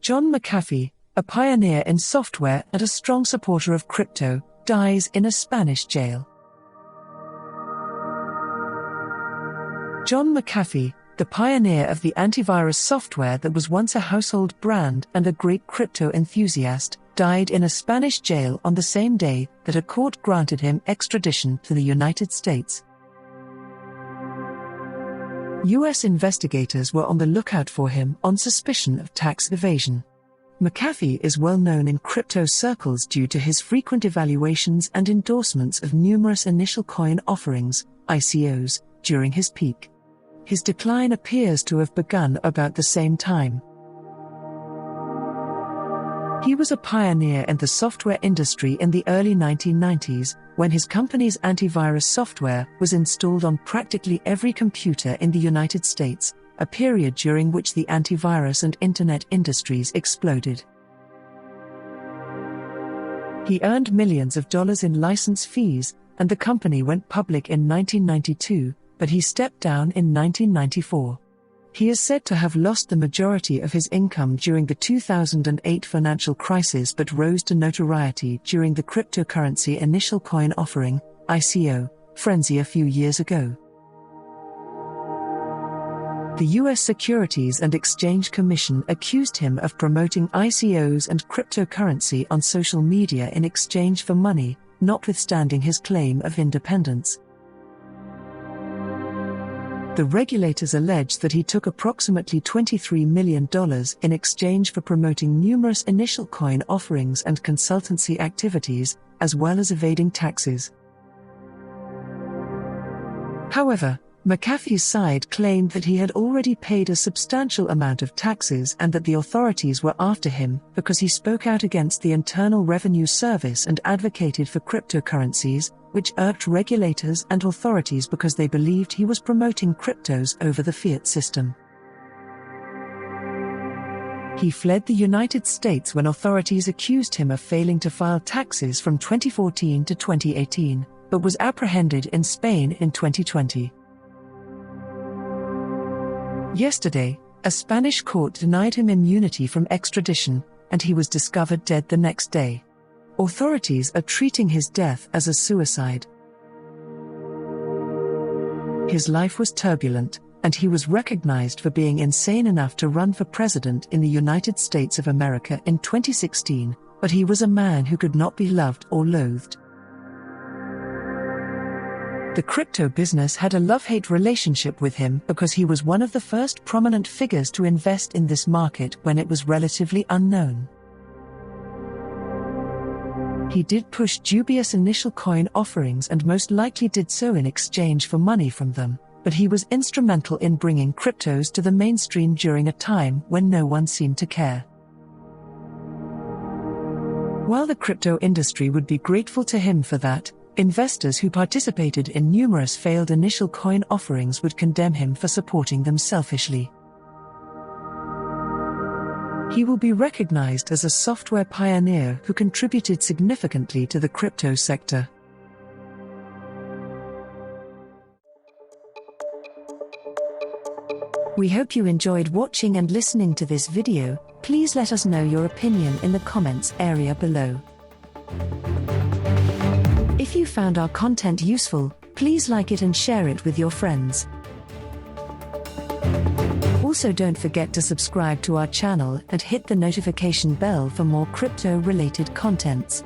John McAfee, a pioneer in software and a strong supporter of crypto, dies in a Spanish jail. John McAfee, the pioneer of the antivirus software that was once a household brand and a great crypto enthusiast, died in a Spanish jail on the same day that a court granted him extradition to the United States. U.S. investigators were on the lookout for him on suspicion of tax evasion. McAfee is well known in crypto circles due to his frequent evaluations and endorsements of numerous initial coin offerings, ICOs, during his peak. His decline appears to have begun about the same time. He was a pioneer in the software industry in the early 1990s, when his company's antivirus software was installed on practically every computer in the United States, a period during which the antivirus and internet industries exploded. He earned millions of dollars in license fees, and the company went public in 1992, but he stepped down in 1994. He is said to have lost the majority of his income during the 2008 financial crisis but rose to notoriety during the cryptocurrency initial coin offering, ICO, frenzy a few years ago. The U.S. Securities and Exchange Commission accused him of promoting ICOs and cryptocurrency on social media in exchange for money, notwithstanding his claim of independence. The regulators allege that he took approximately $23 million in exchange for promoting numerous initial coin offerings and consultancy activities, as well as evading taxes. However, McAfee's side claimed that he had already paid a substantial amount of taxes and that the authorities were after him because he spoke out against the Internal Revenue Service and advocated for cryptocurrencies, which irked regulators and authorities because they believed he was promoting cryptos over the fiat system. He fled the United States when authorities accused him of failing to file taxes from 2014 to 2018, but was apprehended in Spain in 2020. Yesterday, a Spanish court denied him immunity from extradition, and he was discovered dead the next day. Authorities are treating his death as a suicide. His life was turbulent, and he was recognized for being insane enough to run for president in the United States of America in 2016, but he was a man who could not be loved or loathed. The crypto business had a love-hate relationship with him because he was one of the first prominent figures to invest in this market when it was relatively unknown. He did push dubious initial coin offerings and most likely did so in exchange for money from them, but he was instrumental in bringing cryptos to the mainstream during a time when no one seemed to care. While the crypto industry would be grateful to him for that, investors who participated in numerous failed initial coin offerings would condemn him for supporting them selfishly. He will be recognized as a software pioneer who contributed significantly to the crypto sector. We hope you enjoyed watching and listening to this video. Please let us know your opinion in the comments area below. If you found our content useful, please like it and share it with your friends. Also, don't forget to subscribe to our channel and hit the notification bell for more crypto-related contents.